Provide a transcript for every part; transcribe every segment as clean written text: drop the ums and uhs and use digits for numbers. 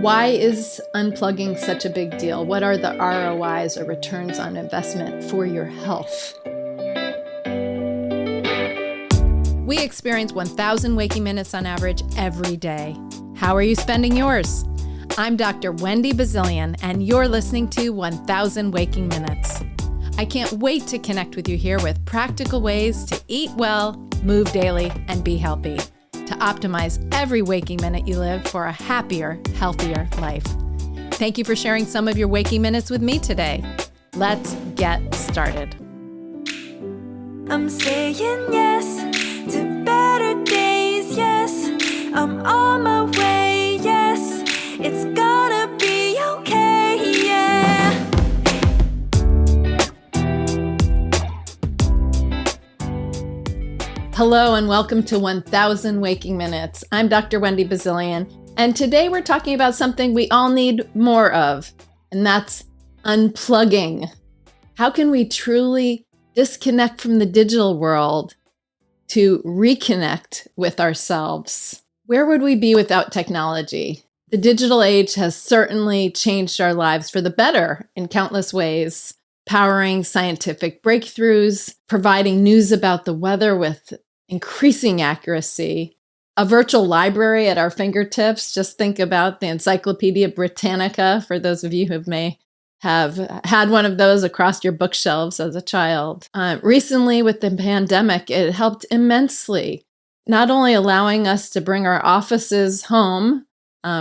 Why is unplugging such a big deal? What are the ROIs or returns on investment for your health? We experience 1,000 waking minutes on average every day. How are you spending yours? I'm Dr. Wendy Bazilian, and you're listening to 1,000 Waking Minutes. I can't wait to connect with you here with practical ways to eat well, move daily, and be healthy, to optimize every waking minute you live for a happier, healthier life. Thank you for sharing some of your waking minutes with me today. Let's get started. I'm saying yes to better days, yes. I'm on my way, yes. It's gonna be okay, yeah. Hello and welcome to 1,000 Waking Minutes. I'm Dr. Wendy Bazilian, and today we're talking about something we all need more of, and that's unplugging. How can we truly disconnect from the digital world to reconnect with ourselves? Where would we be without technology? The digital age has certainly changed our lives for the better in countless ways, powering scientific breakthroughs, providing news about the weather with increasing accuracy, a virtual library at our fingertips. Just think about the Encyclopedia Britannica, for those of you who may have had one of those across your bookshelves as a child. Recently, with the pandemic, it helped immensely, not only allowing us to bring our offices home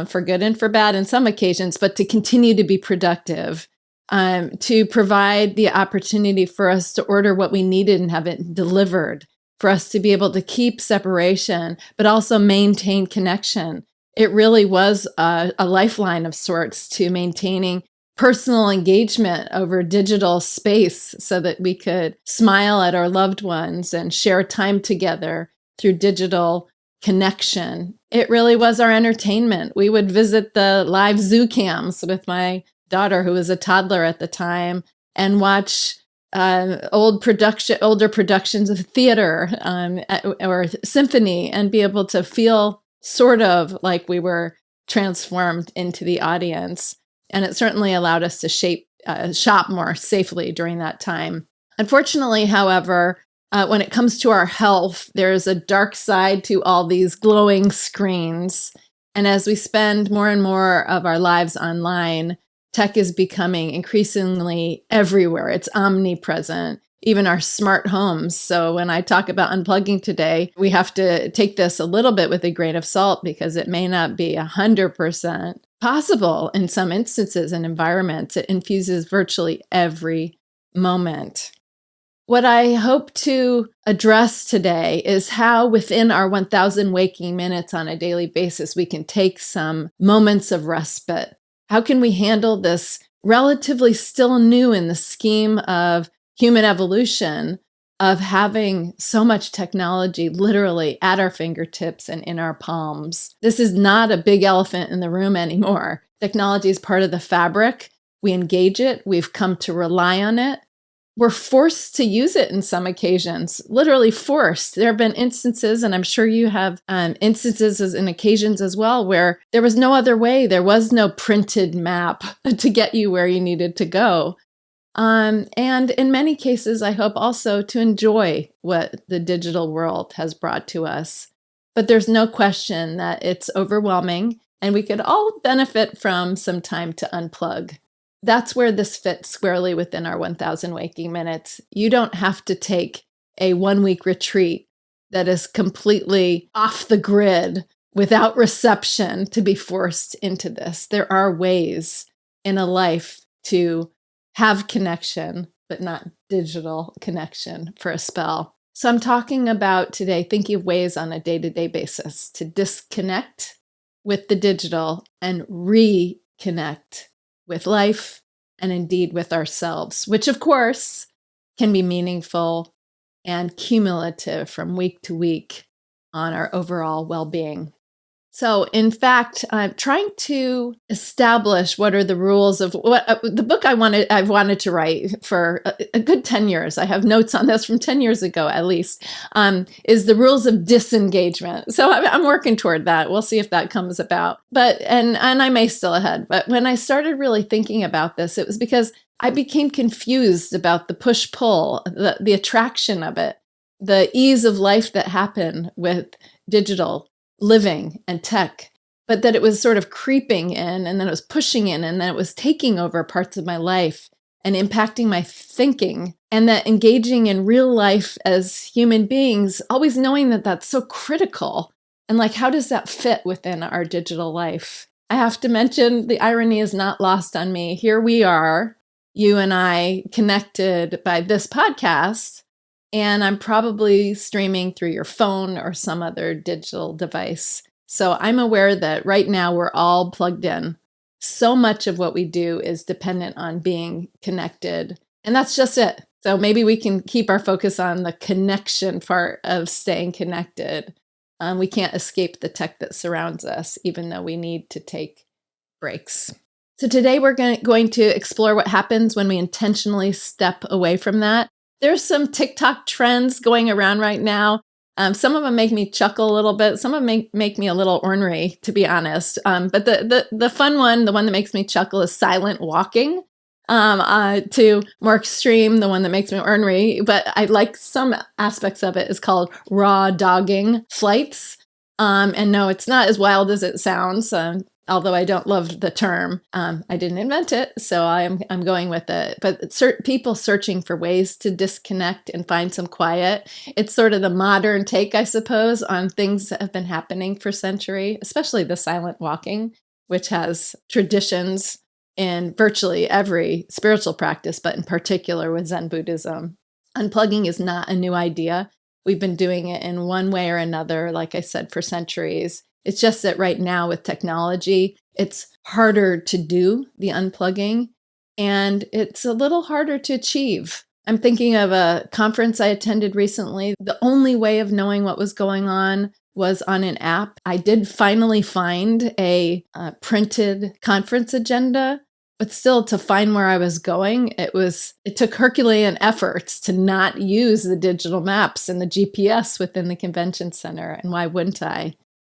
for good and for bad in some occasions, but to continue to be productive, to provide the opportunity for us to order what we needed and have it delivered, for us to be able to keep separation, but also maintain connection. It really was a lifeline of sorts to maintaining personal engagement over digital space so that we could smile at our loved ones and share time together through digital connection. It really was our entertainment. We would visit the live zoo cams with my daughter, who was a toddler at the time, and watch older productions of theater or symphony, and be able to feel sort of like we were transformed into the audience. And it certainly allowed us to shop more safely during that time. Unfortunately, however, when it comes to our health, there's a dark side to all these glowing screens. And as we spend more and more of our lives online, tech is becoming increasingly everywhere. It's omnipresent, even our smart homes. So when I talk about unplugging today, we have to take this a little bit with a grain of salt, because it may not be 100% possible in some instances and environments. It infuses virtually every moment. What I hope to address today is how within our 1,000 waking minutes on a daily basis, we can take some moments of respite. How can we handle this relatively still new in the scheme of human evolution, of having so much technology literally at our fingertips and in our palms? This is not a big elephant in the room anymore. Technology is part of the fabric. We engage it. We've come to rely on it. We're forced to use it in some occasions, literally forced. There have been instances, and I'm sure you have instances and occasions as well, where there was no other way. There was no printed map to get you where you needed to go. And in many cases, I hope also to enjoy what the digital world has brought to us. But there's no question that it's overwhelming, and we could all benefit from some time to unplug. That's where this fits squarely within our 1,000 waking minutes. You don't have to take a 1-week retreat that is completely off the grid without reception to be forced into this. There are ways in a life to have connection, but not digital connection for a spell. So I'm talking about today thinking of ways on a day-to-day basis to disconnect with the digital and reconnect with life and indeed with ourselves, which of course can be meaningful and cumulative from week to week on our overall well-being. So, in fact, I'm trying to establish what are the rules of what the book I've wanted to write for a good 10 years. I have notes on this from 10 years ago, at least, is the rules of disengagement. So I'm working toward that. We'll see if that comes about. But, and I may still ahead, but when I started really thinking about this, it was because I became confused about the push-pull, the attraction of it, the ease of life that happened with digital living and tech, but that it was sort of creeping in and then it was pushing in and then it was taking over parts of my life and impacting my thinking, and that engaging in real life as human beings, always knowing that that's so critical. And like, how does that fit within our digital life? I have to mention the irony is not lost on me. Here we are, you and I connected by this podcast, and I'm probably streaming through your phone or some other digital device. So I'm aware that right now we're all plugged in. So much of what we do is dependent on being connected. And that's just it. So maybe we can keep our focus on the connection part of staying connected. We can't escape the tech that surrounds us, even though we need to take breaks. So today we're going to explore what happens when we intentionally step away from that. There's some TikTok trends going around right now. Some of them make me chuckle a little bit. Some of them make me a little ornery, to be honest. But the fun one, the one that makes me chuckle, is silent walking. To more extreme, the one that makes me ornery, but I like some aspects of it, is called raw dogging flights. And no, it's not as wild as it sounds. Although I don't love the term. I didn't invent it, so I'm going with it. But people searching for ways to disconnect and find some quiet. It's sort of the modern take, I suppose, on things that have been happening for centuries, especially the silent walking, which has traditions in virtually every spiritual practice, but in particular with Zen Buddhism. Unplugging is not a new idea. We've been doing it in one way or another, like I said, for centuries. It's just that right now with technology, it's harder to do the unplugging, and it's a little harder to achieve. I'm thinking of a conference I attended recently. The only way of knowing what was going on was on an app. I did finally find a printed conference agenda, but still, to find where I was going, it took Herculean efforts to not use the digital maps and the GPS within the convention center. And why wouldn't I?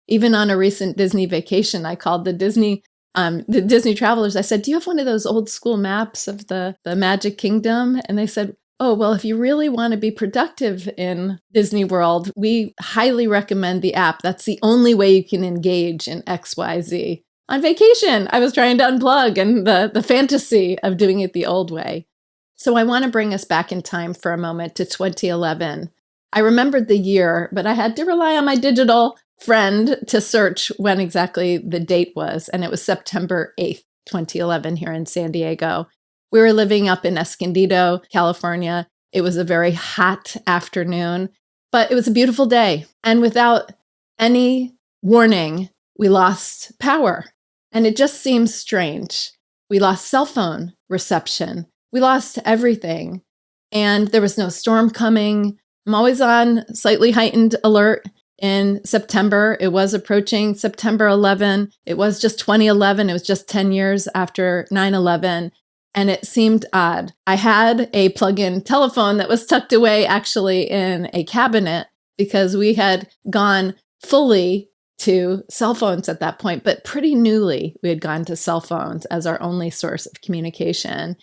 Even on a recent Disney vacation, I called the Disney travelers. I said, "Do you have one of those old school maps of the Magic Kingdom?" And they said, "Oh, well, if you really want to be productive in Disney World, we highly recommend the app. That's the only way you can engage in XYZ." On vacation, I was trying to unplug and the fantasy of doing it the old way. So I want to bring us back in time for a moment to 2011. I remembered the year, but I had to rely on my digital friend to search when exactly the date was. And it was September 8th, 2011 here in San Diego. We were living up in Escondido, California. It was a very hot afternoon, but it was a beautiful day. And without any warning, we lost power. And it just seems strange. We lost cell phone reception. We lost everything. And there was no storm coming. I'm always on slightly heightened alert. In September, it was approaching September 11. It was just 2011. It was just 10 years after 9/11. And it seemed odd. I had a plug-in telephone that was tucked away actually in a cabinet because we had gone fully to cell phones at that point, but pretty newly we had gone to cell phones as our only source of communication.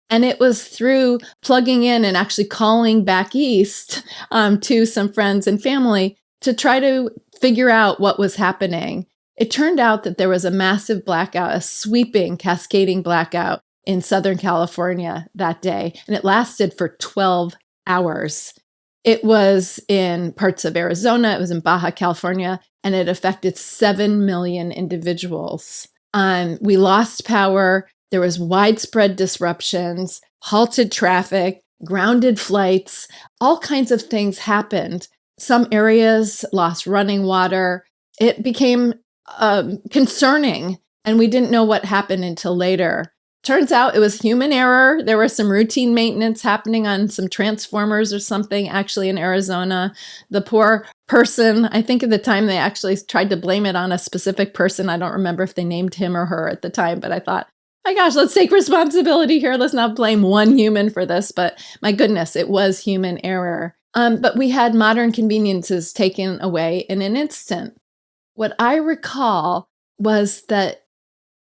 And it was through plugging in and actually calling back east to some friends and family to try to figure out what was happening. It turned out that there was a massive blackout, a sweeping, cascading blackout in Southern California that day, and it lasted for 12 hours. It was in parts of Arizona, it was in Baja California, and it affected 7 million individuals. We lost power, there was widespread disruptions, halted traffic, grounded flights, all kinds of things happened. Some areas lost running water. It became concerning, and we didn't know what happened until later. Turns out it was human error. There was some routine maintenance happening on some transformers or something, actually in Arizona. The poor person. I think at the time they actually tried to blame it on a specific person. I don't remember if they named him or her at the time, but I thought, my gosh, let's take responsibility here. Let's not blame one human for this. But my goodness, it was human error. But we had modern conveniences taken away in an instant. What I recall was that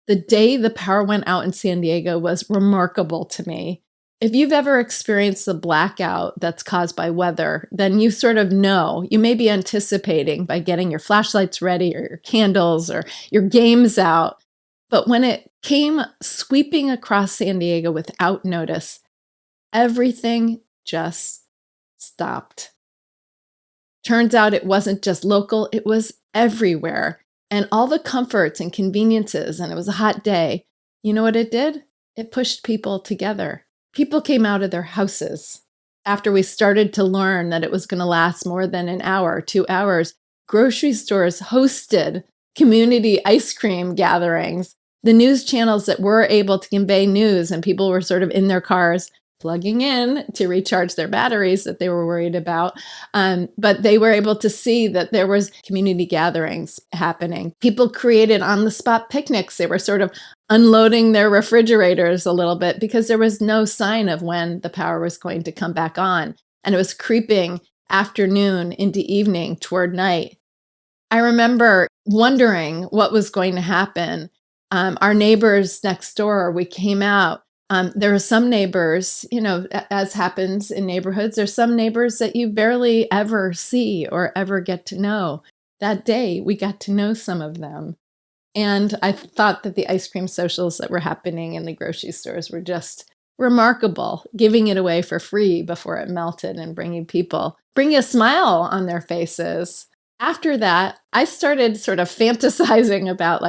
the day the power went out in San Diego was remarkable to me. If you've ever experienced a blackout that's caused by weather, then you sort of know. You may be anticipating by getting your flashlights ready or your candles or your games out. But when it came sweeping across San Diego without notice, everything just stopped. Turns out it wasn't just local, it was everywhere. And all the comforts and conveniences, and it was a hot day. You know what it did? It pushed people together. People came out of their houses. After we started to learn that it was going to last more than an hour, 2 hours, grocery stores hosted community ice cream gatherings. The news channels that were able to convey news, and people were sort of in their cars plugging in to recharge their batteries that they were worried about. But they were able to see that there was community gatherings happening. People created on-the-spot picnics. They were sort of unloading their refrigerators a little bit because there was no sign of when the power was going to come back on. And it was creeping afternoon into evening toward night. I remember wondering what was going to happen. Our neighbors next door, we came out. There are some neighbors, as happens in neighborhoods, there's some neighbors that you barely ever see or ever get to know. That day, we got to know some of them. And I thought that the ice cream socials that were happening in the grocery stores were just remarkable, giving it away for free before it melted and bringing a smile on their faces. After that, I started sort of fantasizing about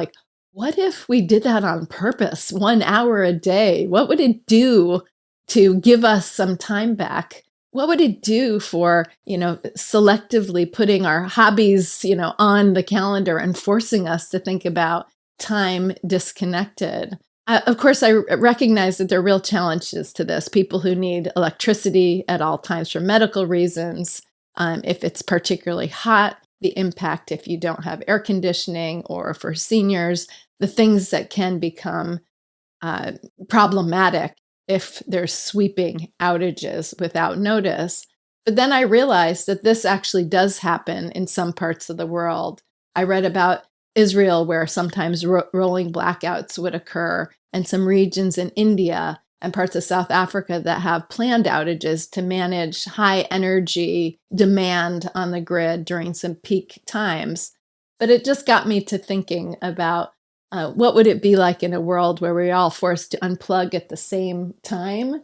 what if we did that on purpose, 1 hour a day? What would it do to give us some time back? What would it do for, selectively putting our hobbies, on the calendar and forcing us to think about time disconnected? Of course, I recognize that there are real challenges to this. People who need electricity at all times for medical reasons, if it's particularly hot, the impact if you don't have air conditioning, or for seniors, the things that can become problematic if there's sweeping outages without notice. But then I realized that this actually does happen in some parts of the world. I read about Israel where sometimes rolling blackouts would occur, and some regions in India and parts of South Africa that have planned outages to manage high energy demand on the grid during some peak times. But it just got me to thinking about what would it be like in a world where we're all forced to unplug at the same time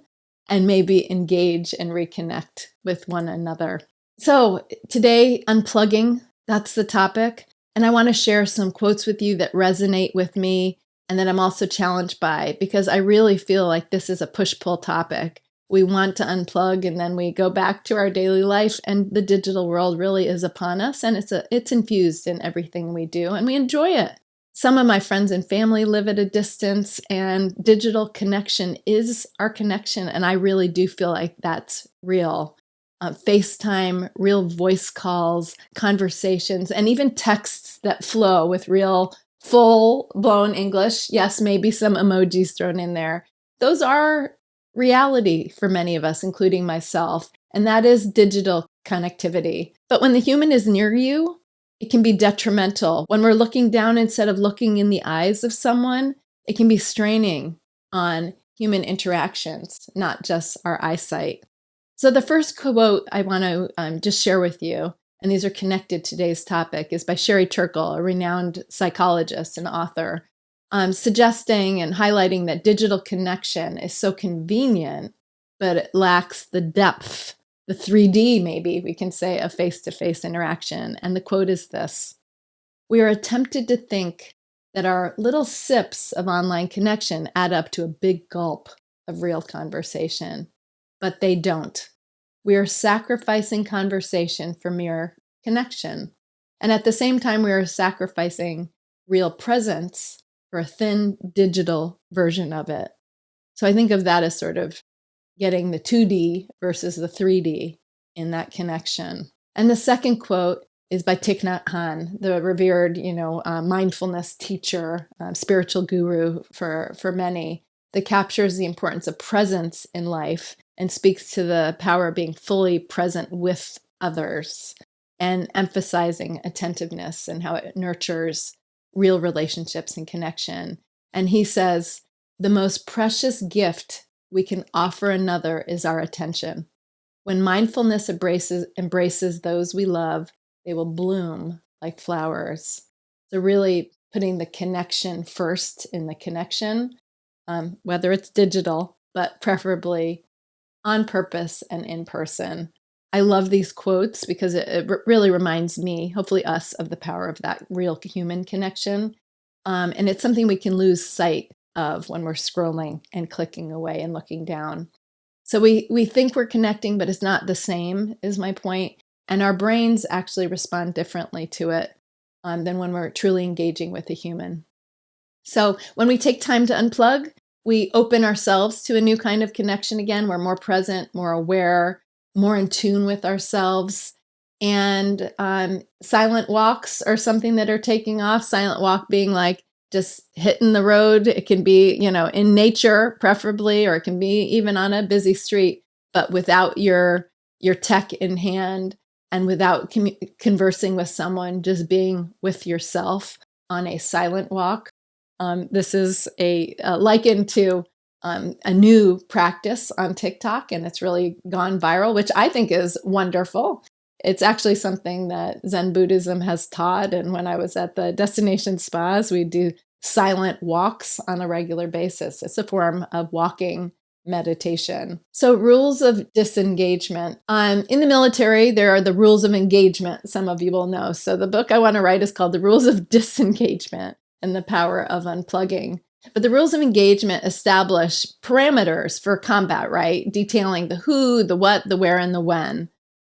and maybe engage and reconnect with one another. So today, unplugging, that's the topic. And I want to share some quotes with you that resonate with me and that I'm also challenged by, because I really feel like this is a push-pull topic. We want to unplug and then we go back to our daily life, and the digital world really is upon us, and it's infused in everything we do, and we enjoy it. Some of my friends and family live at a distance, and digital connection is our connection, and I really do feel like that's real. FaceTime, real voice calls, conversations, and even texts that flow with real full-blown English. Yes, maybe some emojis thrown in there. Those are reality for many of us, including myself, and that is digital connectivity. But when the human is near you, it can be detrimental. When we're looking down instead of looking in the eyes of someone, it can be straining on human interactions, not just our eyesight. So the first quote I want to just share with you, and these are connected to today's topic, is by Turkle, a renowned psychologist and author, suggesting and highlighting that digital connection is so convenient, but it lacks the depth, the 3D, maybe we can say, of face-to-face interaction. And the quote is this: "We are tempted to think that our little sips of online connection add up to a big gulp of real conversation, but they don't. We are sacrificing conversation for mere connection. And at the same time, we are sacrificing real presence for a thin digital version of it." So I think of that as sort of getting the 2D versus the 3D in that connection. And the second quote is by Thich Nhat Hanh, the revered, mindfulness teacher, spiritual guru for many, that captures the importance of presence in life and speaks to the power of being fully present with others and emphasizing attentiveness and how it nurtures real relationships and connection. And he says, the most precious gift we can offer another is our attention. When mindfulness embraces those we love, they will bloom like flowers. So really putting the connection first in the connection, whether it's digital, but preferably on purpose and in person. I love these quotes because it really reminds me, hopefully us, of the power of that real human connection. And it's something we can lose sight of when we're scrolling and clicking away and looking down. So we think we're connecting, but it's not the same, is my point. And our brains actually respond differently to it than when we're truly engaging with a human. So when we take time to unplug, we open ourselves to a new kind of connection again. We're more present, more aware, more in tune with ourselves. And silent walks are something that are taking off. Silent walk being like just hitting the road. It can be, in nature preferably, or it can be even on a busy street, but without your tech in hand and without conversing with someone, just being with yourself on a silent walk. This is a likened to a new practice on TikTok, and it's really gone viral, which I think is wonderful. It's actually something that Zen Buddhism has taught. And when I was at the destination spas, we do silent walks on a regular basis. It's a form of walking meditation. So rules of disengagement. In the military, there are the rules of engagement. Some of you will know. So the book I want to write is called The Rules of Disengagement and the Power of Unplugging. But the rules of engagement establish parameters for combat, right? Detailing the who, the what, the where, and the when.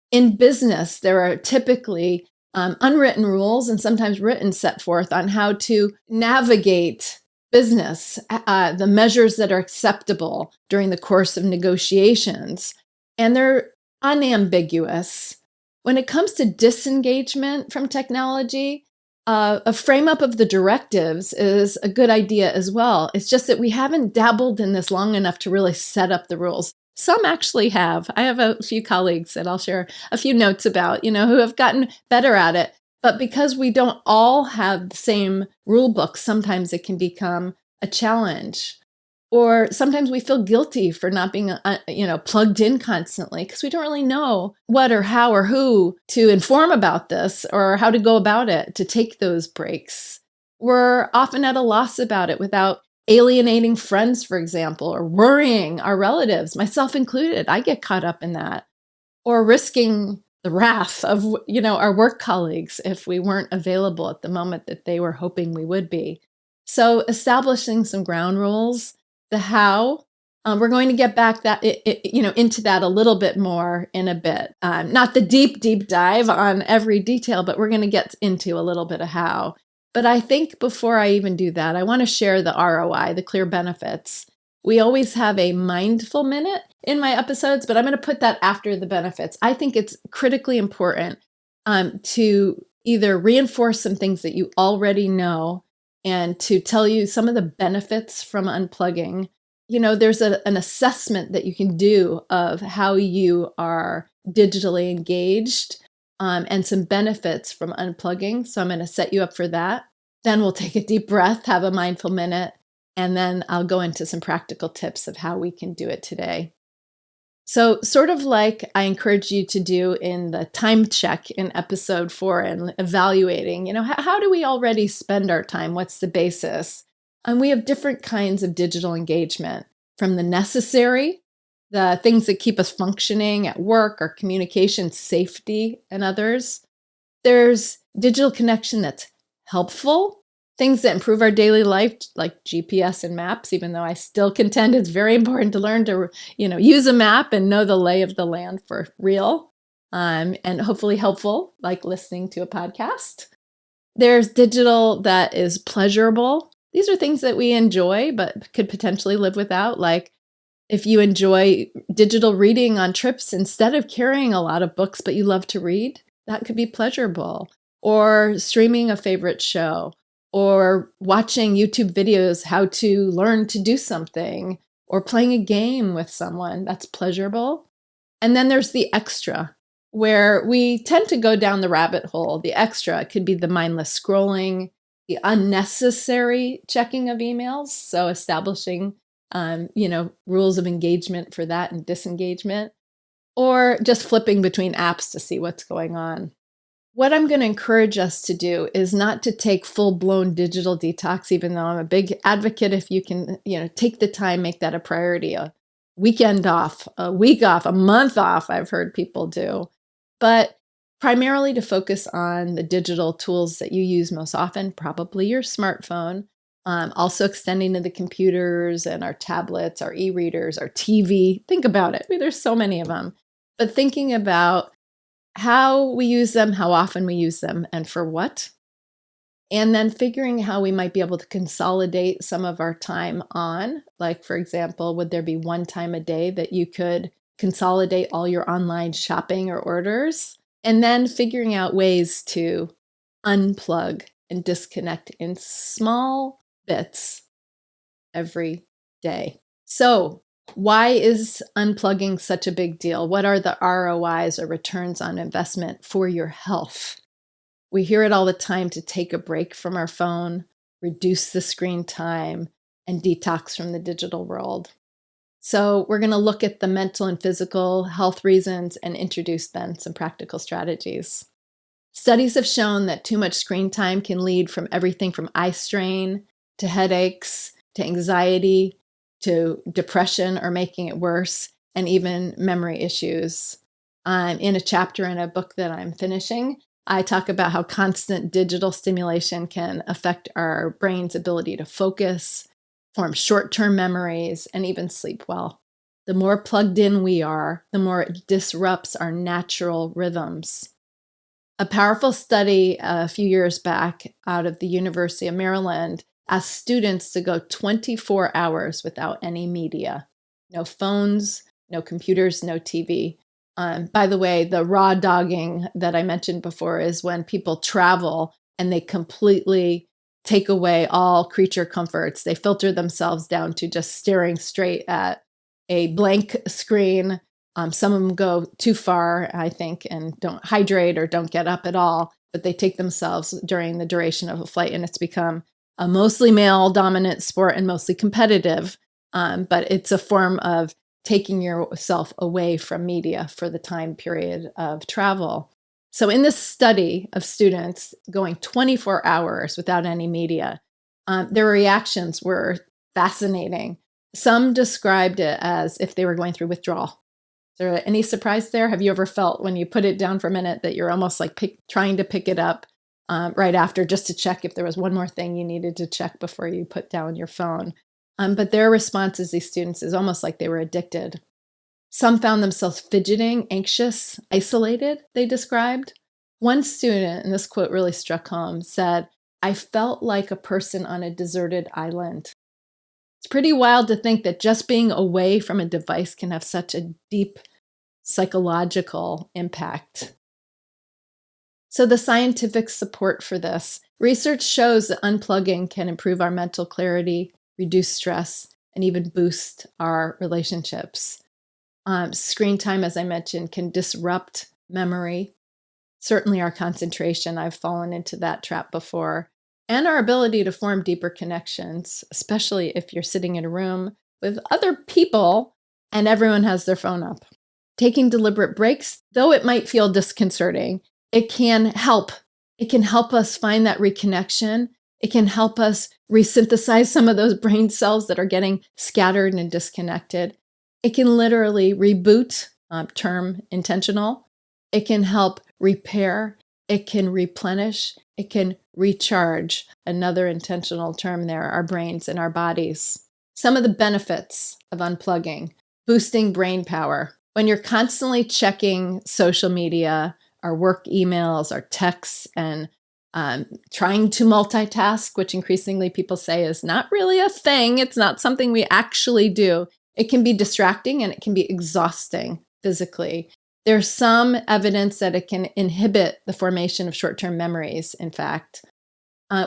In business, there are typically unwritten rules and sometimes written set forth on how to navigate business, the measures that are acceptable during the course of negotiations, and they're unambiguous. When it comes to disengagement from technology, a frame up of the directives is a good idea as well. It's just that we haven't dabbled in this long enough to really set up the rules. Some actually have. I have a few colleagues that I'll share a few notes about, who have gotten better at it. But because we don't all have the same rule book, sometimes it can become a challenge. Or sometimes we feel guilty for not being, plugged in constantly because we don't really know what or how or who to inform about this or how to go about it to take those breaks. We're often at a loss about it without alienating friends, for example, or worrying our relatives, myself included. I get caught up in that. Or risking the wrath of, our work colleagues if we weren't available at the moment that they were hoping we would be. So establishing some ground rules, the how, we're going to get back into that a little bit more in a bit. Not the deep dive on every detail, but we're going to get into a little bit of how. But I think before I even do that, I want to share the ROI, the clear benefits. We always have a mindful minute in my episodes, but I'm going to put that after the benefits. I think it's critically important to either reinforce some things that you already know and to tell you some of the benefits from unplugging. There's an assessment that you can do of how you are digitally engaged and some benefits from unplugging. So I'm going to set you up for that. Then we'll take a deep breath, have a mindful minute, and then I'll go into some practical tips of how we can do it today. So sort of like I encourage you to do in the time check in episode 4 and evaluating, how do we already spend our time? What's the basis? And we have different kinds of digital engagement, from the necessary, the things that keep us functioning at work or communication, safety, and others. There's digital connection that's helpful, things that improve our daily life, like GPS and maps, even though I still contend it's very important to learn to, use a map and know the lay of the land for real, and hopefully helpful, like listening to a podcast. There's digital that is pleasurable. These are things that we enjoy, but could potentially live without, like if you enjoy digital reading on trips instead of carrying a lot of books, but you love to read, That could be pleasurable. Or streaming a favorite show, or watching YouTube videos how to learn to do something, or playing a game with someone. That's pleasurable. And then there's the extra, where we tend to go down the rabbit hole. The extra could be the mindless scrolling, the unnecessary checking of emails. So establishing, rules of engagement for that and disengagement, or just flipping between apps to see what's going on. What I'm going to encourage us to do is not to take full-blown digital detox, even though I'm a big advocate if you can, take the time, make that a priority, a weekend off, a week off, a month off, I've heard people do. But primarily to focus on the digital tools that you use most often, probably your smartphone, also extending to the computers and our tablets, our e-readers, our TV. Think about it. There's so many of them. But thinking about how we use them, how often we use them, and for what. And then figuring how we might be able to consolidate some of our time on. Like, for example, would there be one time a day that you could consolidate all your online shopping or orders? And then figuring out ways to unplug and disconnect in small bits every day. So, why is unplugging such a big deal? What are the ROIs or returns on investment for your health? We hear it all the time to take a break from our phone, reduce the screen time, and detox from the digital world. So we're going to look at the mental and physical health reasons and introduce then some practical strategies. Studies have shown that too much screen time can lead from everything from eye strain to headaches to anxiety to depression or making it worse, and even memory issues. In a chapter in a book that I'm finishing, I talk about how constant digital stimulation can affect our brain's ability to focus, form short-term memories, and even sleep well. The more plugged in we are, the more it disrupts our natural rhythms. A powerful study a few years back out of the University of Maryland asked students to go 24 hours without any media. No phones, no computers, no TV. By the way, the raw dogging that I mentioned before is when people travel and they completely take away all creature comforts. They filter themselves down to just staring straight at a blank screen. Some of them go too far, I think, and don't hydrate or don't get up at all, but they take themselves during the duration of a flight, and it's become a mostly male-dominant sport and mostly competitive, but it's a form of taking yourself away from media for the time period of travel. So in this study of students going 24 hours without any media, their reactions were fascinating. Some described it as if they were going through withdrawal. Is there any surprise there? Have you ever felt when you put it down for a minute that you're almost like trying to pick it up right after just to check if there was one more thing you needed to check before you put down your phone? But their responses, these students, is almost like they were addicted. Some found themselves fidgeting, anxious, isolated, they described. One student, and this quote really struck home, said, "I felt like a person on a deserted island." It's pretty wild to think that just being away from a device can have such a deep psychological impact. So the scientific support for this. Research shows that unplugging can improve our mental clarity, reduce stress, and even boost our relationships. Screen time, as I mentioned, can disrupt memory, certainly our concentration. I've fallen into that trap before, and our ability to form deeper connections, especially if you're sitting in a room with other people and everyone has their phone up. Taking deliberate breaks, though it might feel disconcerting, it can help. It can help us find that reconnection. It can help us resynthesize some of those brain cells that are getting scattered and disconnected. It can literally reboot, term intentional. It can help repair. It can replenish. It can recharge, another intentional term there, our brains and our bodies. Some of the benefits of unplugging: boosting brain power. When you're constantly checking social media, our work emails, our texts, and trying to multitask, which increasingly people say is not really a thing. It's not something we actually do. It can be distracting and it can be exhausting physically. There's some evidence that it can inhibit the formation of short-term memories, in fact.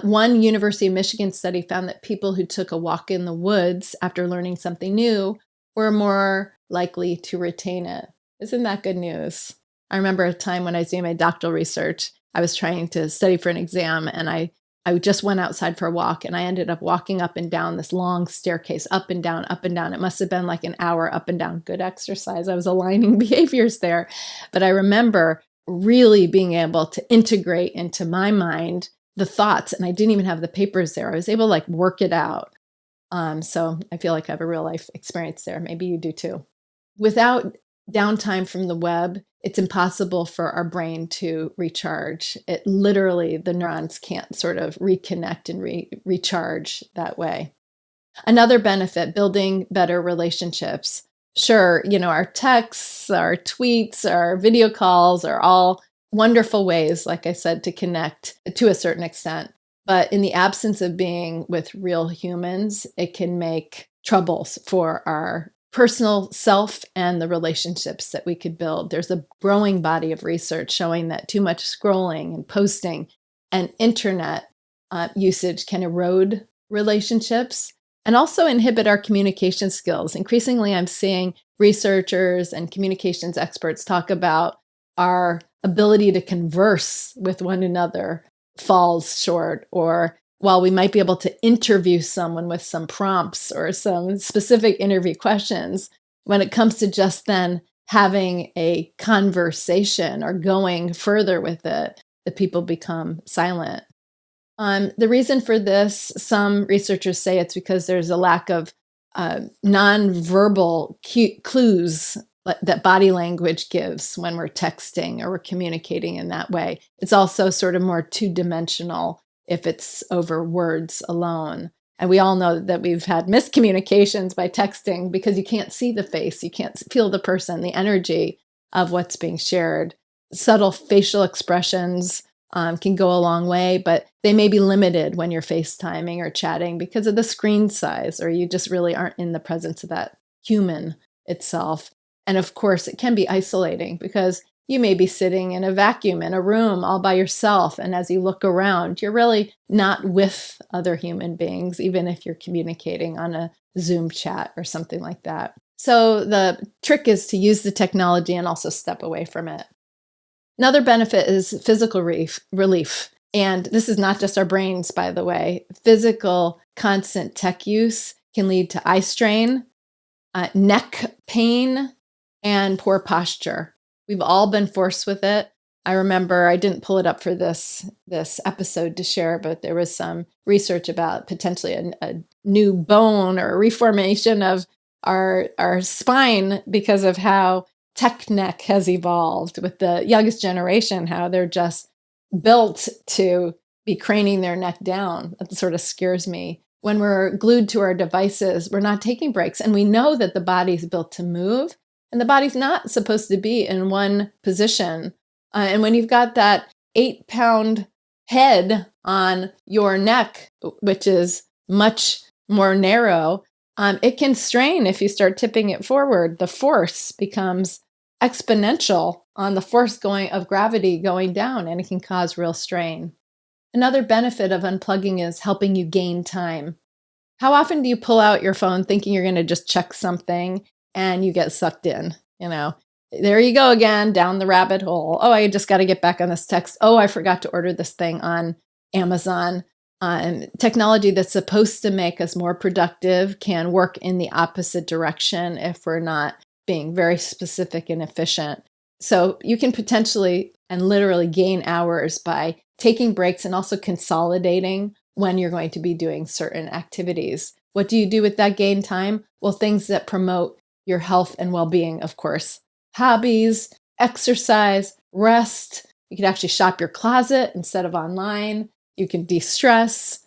One University of Michigan study found that people who took a walk in the woods after learning something new were more likely to retain it. Isn't that good news? I remember a time when I was doing my doctoral research, I was trying to study for an exam, and I just went outside for a walk, and I ended up walking up and down this long staircase, up and down, up and down. It must have been like an hour up and down. Good exercise. I was aligning behaviors there. But I remember really being able to integrate into my mind the thoughts, and I didn't even have the papers there. I was able to like work it out. So I feel like I have a real life experience there. Maybe you do too. Without downtime from the web, it's impossible for our brain to recharge. It literally, the neurons can't sort of reconnect and recharge that way. Another benefit, building better relationships. Sure, our texts, our tweets, our video calls are all wonderful ways, like I said, to connect to a certain extent. But in the absence of being with real humans, it can make troubles for our personal self and the relationships that we could build. There's a growing body of research showing that too much scrolling and posting and internet usage can erode relationships and also inhibit our communication skills. Increasingly, I'm seeing researchers and communications experts talk about our ability to converse with one another falls short, or while we might be able to interview someone with some prompts or some specific interview questions, when it comes to just then having a conversation or going further with it, the people become silent. The reason for this, some researchers say it's because there's a lack of nonverbal clues that body language gives when we're texting or we're communicating in that way. It's also sort of more two-dimensional if it's over words alone. And we all know that we've had miscommunications by texting because you can't see the face, you can't feel the person, the energy of what's being shared. Subtle facial expressions can go a long way, but they may be limited when you're FaceTiming or chatting because of the screen size, or you just really aren't in the presence of that human itself. And of course, it can be isolating because you may be sitting in a vacuum in a room all by yourself. And as you look around, you're really not with other human beings, even if you're communicating on a Zoom chat or something like that. So the trick is to use the technology and also step away from it. Another benefit is physical relief. And this is not just our brains, by the way. Physical constant tech use can lead to eye strain, neck pain, and poor posture. We've all been forced with it. I remember, I didn't pull it up for this episode to share, but there was some research about potentially a new bone or a reformation of our spine because of how tech neck has evolved with the youngest generation, how they're just built to be craning their neck down. That sort of scares me. When we're glued to our devices, we're not taking breaks. And we know that the body's built to move, and the body's not supposed to be in one position. And when you've got that 8-pound head on your neck, which is much more narrow, it can strain if you start tipping it forward. The force becomes exponential on the force of gravity going down, and it can cause real strain. Another benefit of unplugging is helping you gain time. How often do you pull out your phone thinking you're going to just check something and you get sucked in? There you go again, down the rabbit hole. Oh, I just got to get back on this text. Oh, I forgot to order this thing on Amazon. And technology that's supposed to make us more productive can work in the opposite direction if we're not being very specific and efficient. So you can potentially and literally gain hours by taking breaks and also consolidating when you're going to be doing certain activities. What do you do with that gain time? Well, things that promote your health and well-being, of course. Hobbies, exercise, rest. You can actually shop your closet instead of online. You can de-stress.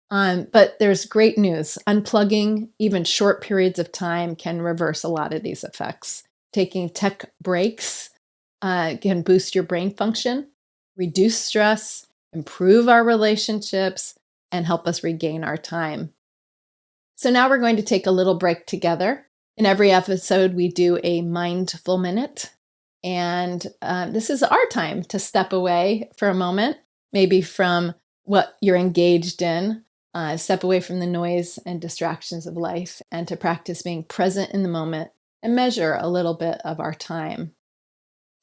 But there's great news. Unplugging, even short periods of time, can reverse a lot of these effects. Taking tech breaks can boost your brain function, reduce stress, improve our relationships, and help us regain our time. So now we're going to take a little break together. In every episode, we do a mindful minute. And this is our time to step away for a moment, maybe from what you're engaged in, step away from the noise and distractions of life, and to practice being present in the moment and measure a little bit of our time.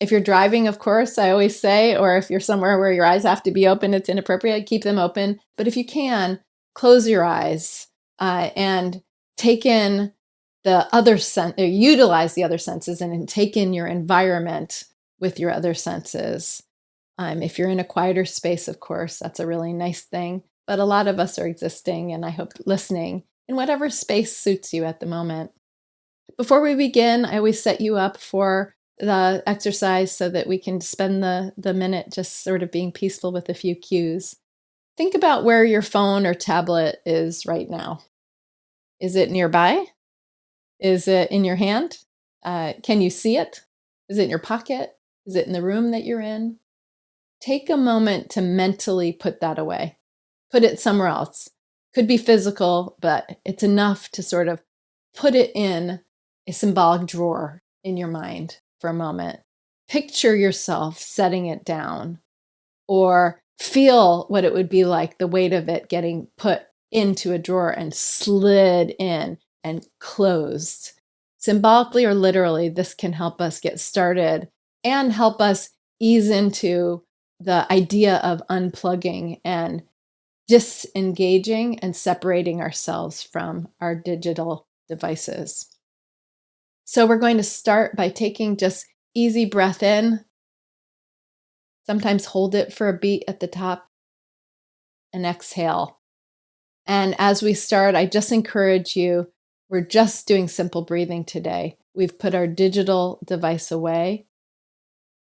If you're driving, of course, I always say, or if you're somewhere where your eyes have to be open, it's inappropriate, keep them open. But if you can, close your eyes and take in the other sense, or utilize the other senses and take in your environment with your other senses. If you're in a quieter space, of course, that's a really nice thing. But a lot of us are existing, and I hope listening in whatever space suits you at the moment. Before we begin, I always set you up for the exercise so that we can spend the minute just sort of being peaceful with a few cues. Think about where your phone or tablet is right now. Is it nearby? Is it in your hand? Can you see it? Is it in your pocket? Is it in the room that you're in? Take a moment to mentally put that away. Put it somewhere else. Could be physical, but it's enough to sort of put it in a symbolic drawer in your mind for a moment. Picture yourself setting it down, or feel what it would be like, the weight of it getting put into a drawer and slid in and closed. Symbolically or literally, this can help us get started and help us ease into the idea of unplugging and disengaging and separating ourselves from our digital devices. So we're going to start by taking just easy breath in. Sometimes hold it for a beat at the top and exhale. And as we start, I just encourage you, we're just doing simple breathing today. We've put our digital device away.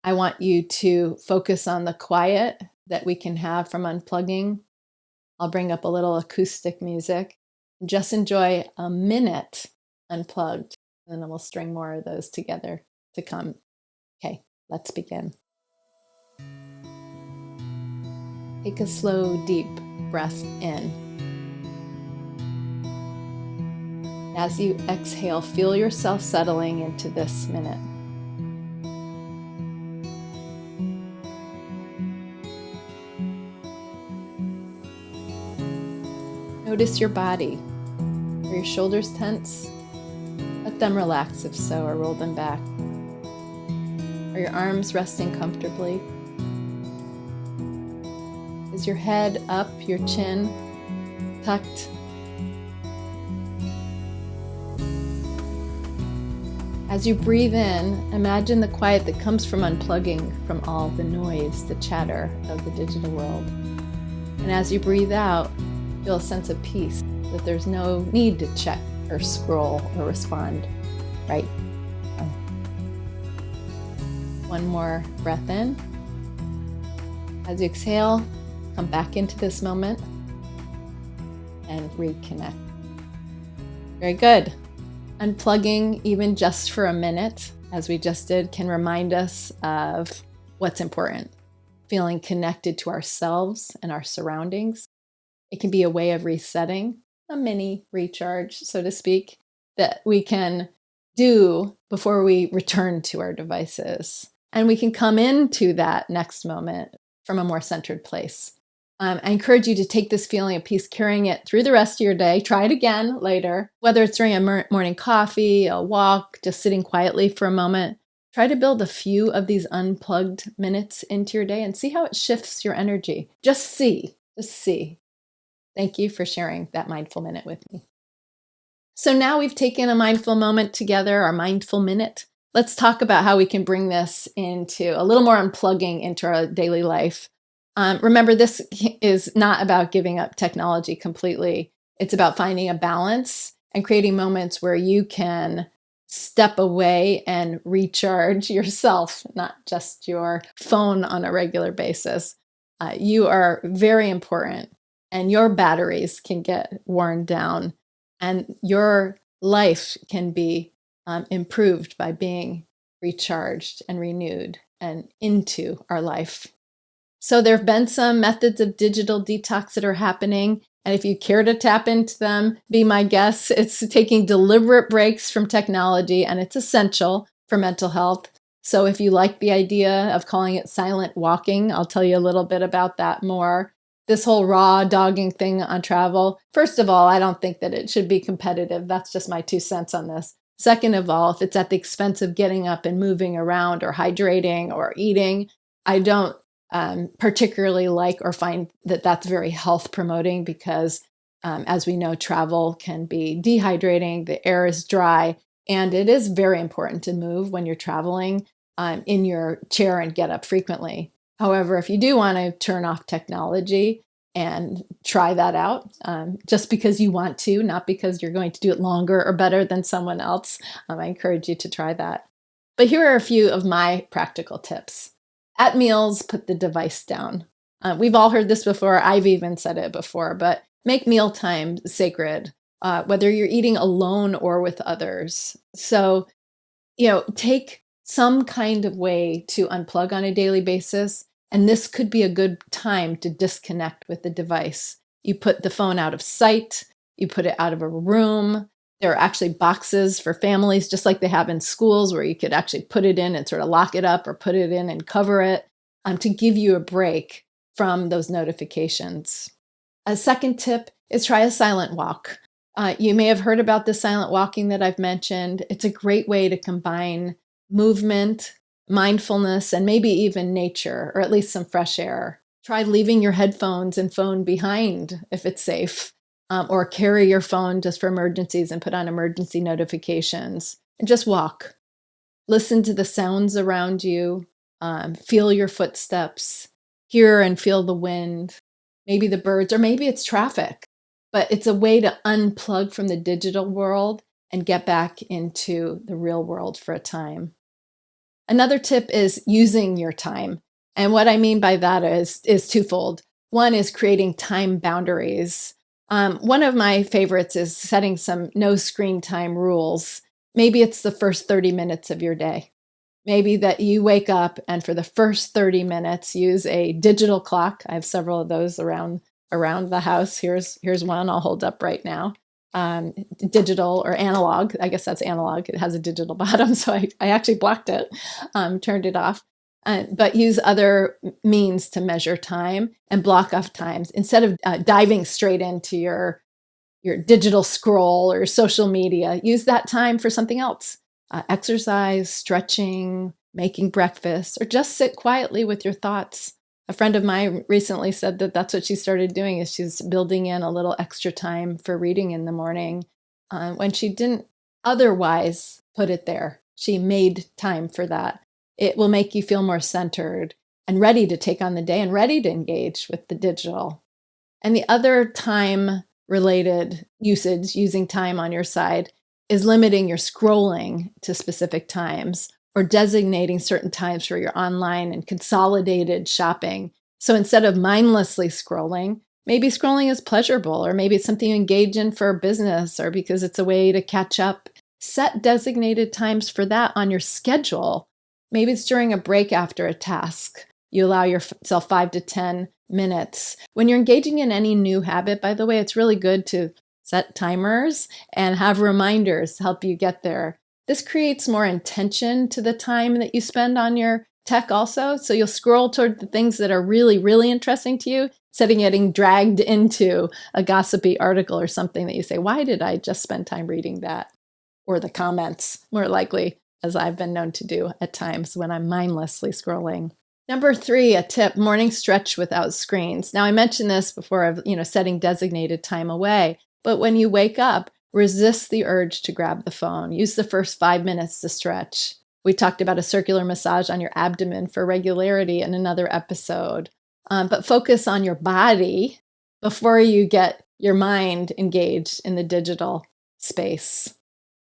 I want you to focus on the quiet that we can have from unplugging. I'll bring up a little acoustic music. Just enjoy a minute unplugged, and then we'll string more of those together to come. Okay, let's begin. Take a slow, deep breath in. As you exhale, feel yourself settling into this minute. Notice your body. Are your shoulders tense? Let them relax if so, or roll them back. Are your arms resting comfortably? Is your head up, your chin tucked? As you breathe in, imagine the quiet that comes from unplugging from all the noise, the chatter of the digital world. And as you breathe out, feel a sense of peace, that there's no need to check or scroll or respond, right? One more breath in. As you exhale, come back into this moment and reconnect. Very good. Unplugging, even just for a minute, as we just did, can remind us of what's important. Feeling connected to ourselves and our surroundings. It can be a way of resetting, a mini recharge, so to speak, that we can do before we return to our devices. And we can come into that next moment from a more centered place. I encourage you to take this feeling of peace, carrying it through the rest of your day. Try it again later, whether it's during a morning coffee, a walk, just sitting quietly for a moment. Try to build a few of these unplugged minutes into your day and see how it shifts your energy. Just see. Thank you for sharing that mindful minute with me. So now we've taken a mindful moment together, our mindful minute. Let's talk about how we can bring this into a little more unplugging into our daily life. Remember, this is not about giving up technology completely. It's about finding a balance and creating moments where you can step away and recharge yourself, not just your phone on a regular basis. You are very important, and your batteries can get worn down, and your life can be improved by being recharged and renewed and into our life. So there have been some methods of digital detox that are happening. And if you care to tap into them, be my guest. It's taking deliberate breaks from technology, and it's essential for mental health. So if you like the idea of calling it silent walking, I'll tell you a little bit about that more. This whole raw dogging thing on travel, first of all, I don't think that it should be competitive. That's just my 2 cents on this. Second of all, if it's at the expense of getting up and moving around or hydrating or eating, I don't particularly like or find that that's very health promoting because, as we know, travel can be dehydrating, the air is dry, and it is very important to move when you're traveling in your chair and get up frequently. However, if you do want to turn off technology and try that out, just because you want to, not because you're going to do it longer or better than someone else, I encourage you to try that. But here are a few of my practical tips. At meals, put the device down. We've all heard this before. I've even said it before, but make mealtime sacred, whether you're eating alone or with others. So, take some kind of way to unplug on a daily basis. And this could be a good time to disconnect with the device. You put the phone out of sight, you put it out of a room. There are actually boxes for families, just like they have in schools, where you could actually put it in and sort of lock it up or put it in and cover it to give you a break from those notifications. A second tip is try a silent walk. You may have heard about the silent walking that I've mentioned. It's a great way to combine movement, mindfulness, and maybe even nature, or at least some fresh air. Try leaving your headphones and phone behind if it's safe, or carry your phone just for emergencies and put on emergency notifications. And just walk. Listen to the sounds around you, feel your footsteps, hear and feel the wind, maybe the birds, or maybe it's traffic. But it's a way to unplug from the digital world and get back into the real world for a time. Another tip is using your time. And what I mean by that is twofold. One is creating time boundaries. One of my favorites is setting some no screen time rules. Maybe it's the first 30 minutes of your day. Maybe that you wake up and for the first 30 minutes, use a digital clock. I have several of those around the house. Here's one I'll hold up right now. Digital or analog. I guess that's analog. It has a digital bottom, so I actually blocked it, turned it off. But use other means to measure time and block off times instead of diving straight into your digital scroll or social media. Use that time for something else. Exercise, stretching, making breakfast, or just sit quietly with your thoughts. A friend of mine recently said that that's what she started doing, is she's building in a little extra time for reading in the morning when she didn't otherwise put it there. She made time for that. It will make you feel more centered and ready to take on the day and ready to engage with the digital. And the other time-related usage, using time on your side, is limiting your scrolling to specific times or designating certain times for your online and consolidated shopping. So instead of mindlessly scrolling, maybe scrolling is pleasurable, or maybe it's something you engage in for business or because it's a way to catch up. Set designated times for that on your schedule. Maybe it's during a break after a task. You allow yourself 5 to 10 minutes. When you're engaging in any new habit, by the way, it's really good to set timers and have reminders to help you get there. This creates more intention to the time that you spend on your tech also. So you'll scroll toward the things that are really, really interesting to you, instead of getting dragged into a gossipy article or something that you say, why did I just spend time reading that? Or the comments, more likely, as I've been known to do at times when I'm mindlessly scrolling. Number 3, a tip, morning stretch without screens. Now, I mentioned this before of, setting designated time away. But when you wake up, resist the urge to grab the phone. Use the first 5 minutes to stretch. We talked about a circular massage on your abdomen for regularity in another episode. But focus on your body before you get your mind engaged in the digital space.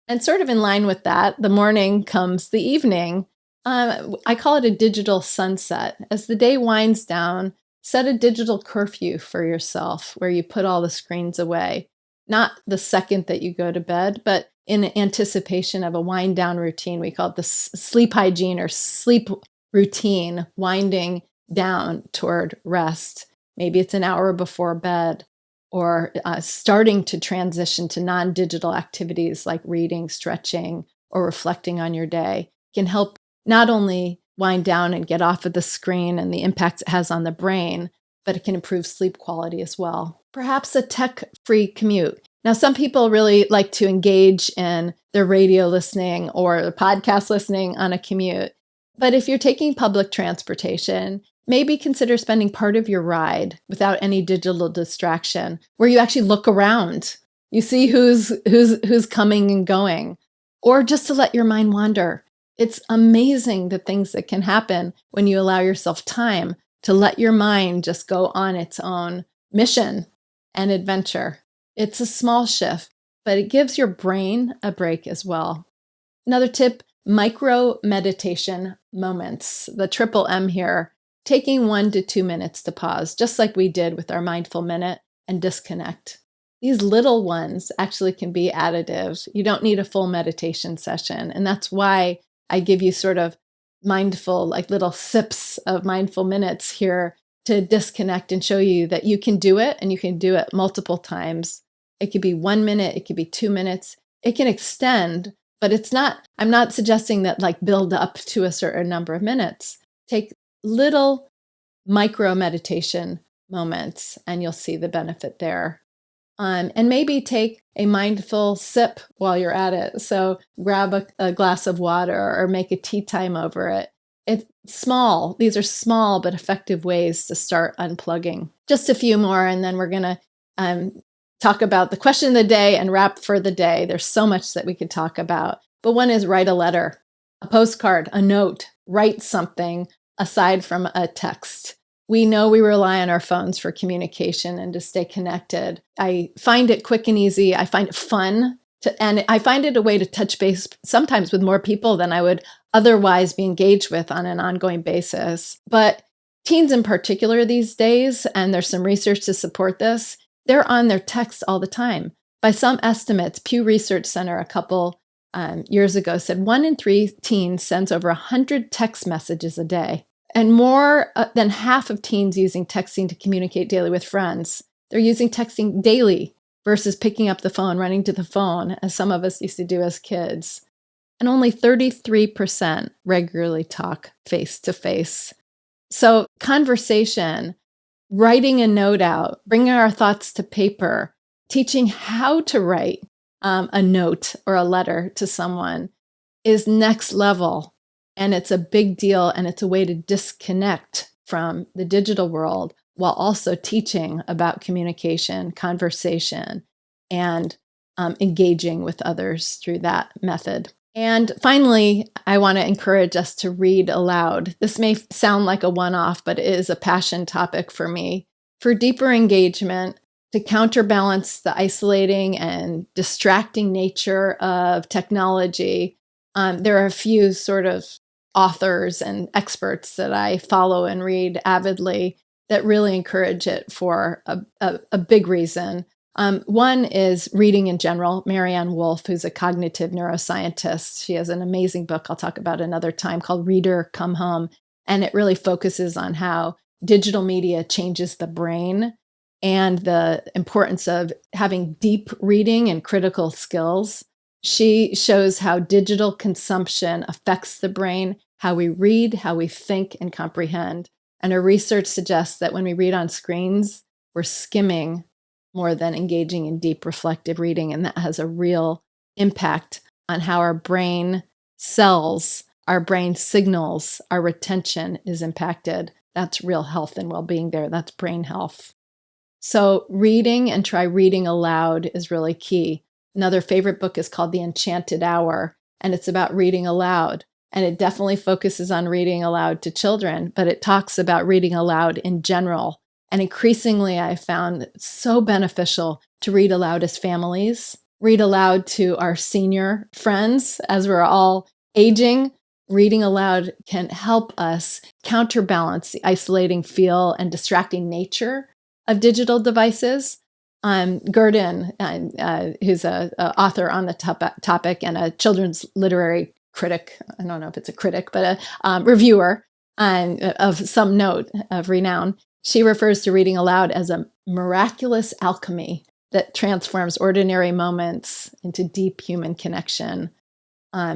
And sort of in line with that, the morning comes the evening. I call it a digital sunset. As the day winds down, set a digital curfew for yourself where you put all the screens away. Not the second that you go to bed, but in anticipation of a wind down routine. We call it the sleep hygiene or sleep routine, winding down toward rest. Maybe it's an hour before bed, or starting to transition to non-digital activities like reading, stretching, or reflecting on your day can help not only wind down and get off of the screen and the impacts it has on the brain, but it can improve sleep quality as well. Perhaps a tech-free commute. Now, some people really like to engage in their radio listening or the podcast listening on a commute. But if you're taking public transportation, maybe consider spending part of your ride without any digital distraction, where you actually look around. You see who's coming and going, or just to let your mind wander. It's amazing the things that can happen when you allow yourself time to let your mind just go on its own mission and adventure. It's a small shift, but it gives your brain a break as well. Another tip, micro meditation moments. The triple M here, taking 1 to 2 minutes to pause, just like we did with our mindful minute and disconnect. These little ones actually can be additive. You don't need a full meditation session. And that's why I give you sort of mindful, like little sips of mindful minutes here to disconnect and show you that you can do it, and you can do it multiple times. It could be 1 minute, it could be 2 minutes. It can extend, but I'm not suggesting that like build up to a certain number of minutes. Take little micro meditation moments and you'll see the benefit there. And maybe take a mindful sip while you're at it. So grab a glass of water or make a tea time over it. It's small. These are small but effective ways to start unplugging. Just a few more, and then we're going to talk about the question of the day and wrap for the day. There's so much that we could talk about. But one is write a letter, a postcard, a note, write something aside from a text. We know we rely on our phones for communication and to stay connected. I find it quick and easy. I find it fun, and I find it a way to touch base sometimes with more people than I would otherwise be engaged with on an ongoing basis. But teens in particular these days, and there's some research to support this, they're on their texts all the time. By some estimates, Pew Research Center a couple years ago said 1 in 3 teens sends over 100 text messages a day. And more than half of teens using texting to communicate daily with friends. They're using texting daily versus picking up the phone, running to the phone, as some of us used to do as kids. And only 33% regularly talk face to face. So conversation, writing a note out, bringing our thoughts to paper, teaching how to write a note or a letter to someone is next level. And it's a big deal, and it's a way to disconnect from the digital world while also teaching about communication, conversation, and engaging with others through that method. And finally, I want to encourage us to read aloud. This may sound like a one-off, but it is a passion topic for me. For deeper engagement, to counterbalance the isolating and distracting nature of technology, there are a few sort of authors and experts that I follow and read avidly that really encourage it for a big reason. One is reading in general. Marianne Wolf, who's a cognitive neuroscientist, she has an amazing book I'll talk about another time called Reader, Come Home. And it really focuses on how digital media changes the brain and the importance of having deep reading and critical skills. She shows how digital consumption affects the brain, how we read, how we think and comprehend. And her research suggests that when we read on screens, we're skimming more than engaging in deep reflective reading. And that has a real impact on how our brain cells, our brain signals, our retention is impacted. That's real health and well-being there. That's brain health. So reading, and try reading aloud, is really key. Another favorite book is called The Enchanted Hour, and it's about reading aloud. And it definitely focuses on reading aloud to children, but it talks about reading aloud in general. And increasingly, I found it so beneficial to read aloud as families, read aloud to our senior friends as we're all aging. Reading aloud can help us counterbalance the isolating feel and distracting nature of digital devices. Gurdon, who's an author on the topic and a children's literary critic, I don't know if it's a critic, but a reviewer of some note of renown, she refers to reading aloud as a miraculous alchemy that transforms ordinary moments into deep human connection.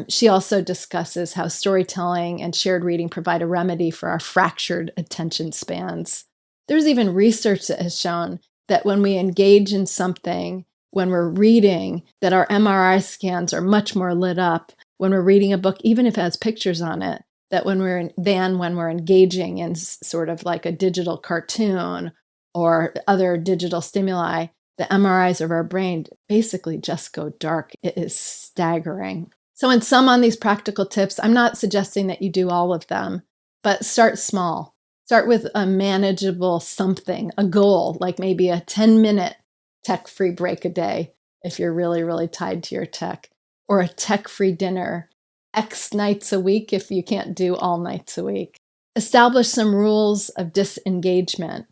She also discusses how storytelling and shared reading provide a remedy for our fractured attention spans. There's even research that has shown that when we engage in something, when we're reading, that our MRI scans are much more lit up. When we're reading a book, even if it has pictures on it, that when we're engaging in sort of like a digital cartoon or other digital stimuli, the MRIs of our brain basically just go dark. It is staggering. So in sum on these practical tips, I'm not suggesting that you do all of them, but start small. Start with a manageable something, a goal, like maybe a 10-minute tech-free break a day if you're really, really tied to your tech, or a tech-free dinner X nights a week if you can't do all nights a week. Establish some rules of disengagement.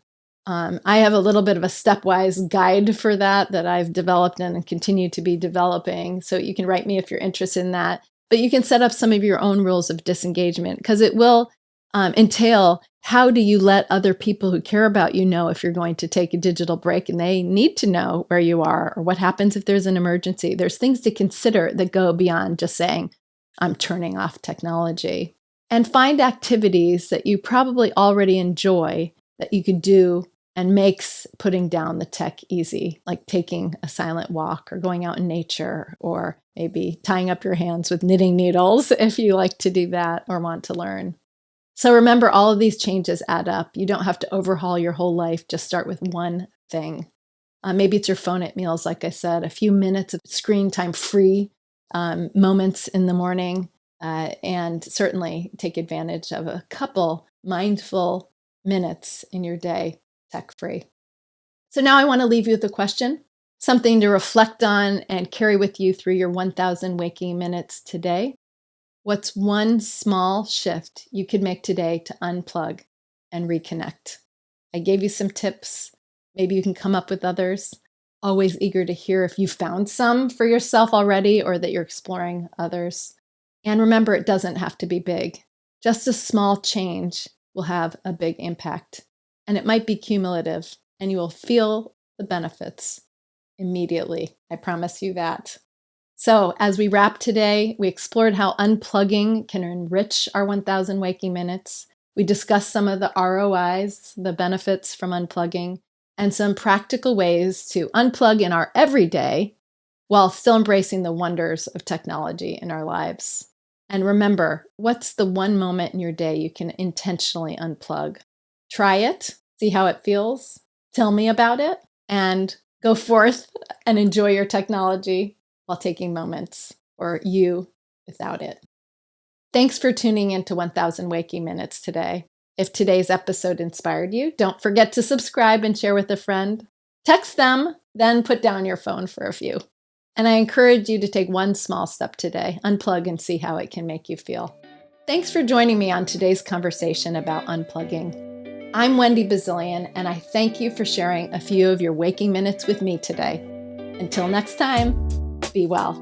I have a little bit of a stepwise guide for that I've developed and continue to be developing. So you can write me if you're interested in that. But you can set up some of your own rules of disengagement because it will entail how do you let other people who care about you know if you're going to take a digital break, and they need to know where you are or what happens if there's an emergency. There's things to consider that go beyond just saying, I'm turning off technology. And find activities that you probably already enjoy that you could do and makes putting down the tech easy, like taking a silent walk or going out in nature, or maybe tying up your hands with knitting needles if you like to do that or want to learn. So remember, all of these changes add up. You don't have to overhaul your whole life. Just start with one thing. Maybe it's your phone at meals, like I said, a few minutes of screen time free moments in the morning, and certainly take advantage of a couple mindful minutes in your day, tech-free. So now I want to leave you with a question, something to reflect on and carry with you through your 1,000 waking minutes today. What's one small shift you could make today to unplug and reconnect? I gave you some tips. Maybe you can come up with others. Always eager to hear if you found some for yourself already or that you're exploring others. And remember, it doesn't have to be big. Just a small change will have a big impact. And it might be cumulative, and you will feel the benefits immediately. I promise you that. So as we wrap today, we explored how unplugging can enrich our 1,000 waking minutes. We discussed some of the ROIs, the benefits from unplugging, and some practical ways to unplug in our everyday while still embracing the wonders of technology in our lives. And remember, what's the one moment in your day you can intentionally unplug? Try it, see how it feels, tell me about it, and go forth and enjoy your technology while taking moments, or you without it. Thanks for tuning in to 1,000 Waking Minutes today. If today's episode inspired you, don't forget to subscribe and share with a friend. Text them, then put down your phone for a few. And I encourage you to take one small step today, unplug and see how it can make you feel. Thanks for joining me on today's conversation about unplugging. I'm Wendy Bazilian, and I thank you for sharing a few of your waking minutes with me today. Until next time, be well.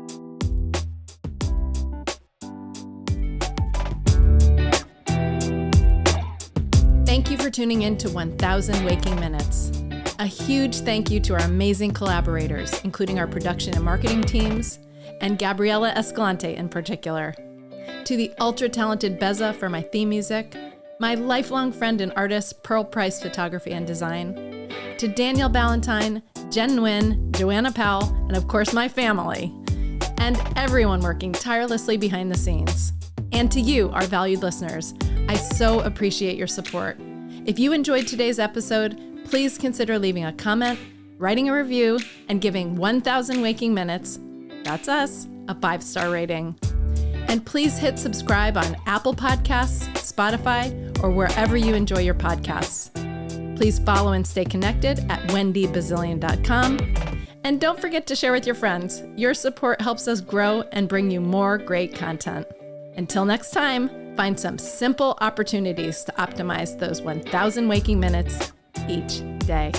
Thank you for tuning in to 1,000 Waking Minutes. A huge thank you to our amazing collaborators, including our production and marketing teams, and Gabriela Escalante in particular. To the ultra-talented Beza for my theme music, my lifelong friend and artist, Pearl Price Photography and Design, to Danielle Ballantyne, Jen Nguyen, Joanna Powell, and of course my family, and everyone working tirelessly behind the scenes. And to you, our valued listeners, I so appreciate your support. If you enjoyed today's episode, please consider leaving a comment, writing a review, and giving 1,000 Waking Minutes, that's us, a 5-star rating. And please hit subscribe on Apple Podcasts, Spotify, or wherever you enjoy your podcasts. Please follow and stay connected at wendybazilian.com. And don't forget to share with your friends. Your support helps us grow and bring you more great content. Until next time, find some simple opportunities to optimize those 1,000 waking minutes each day.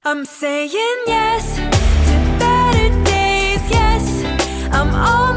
I'm saying yes to better days, yes, I'm all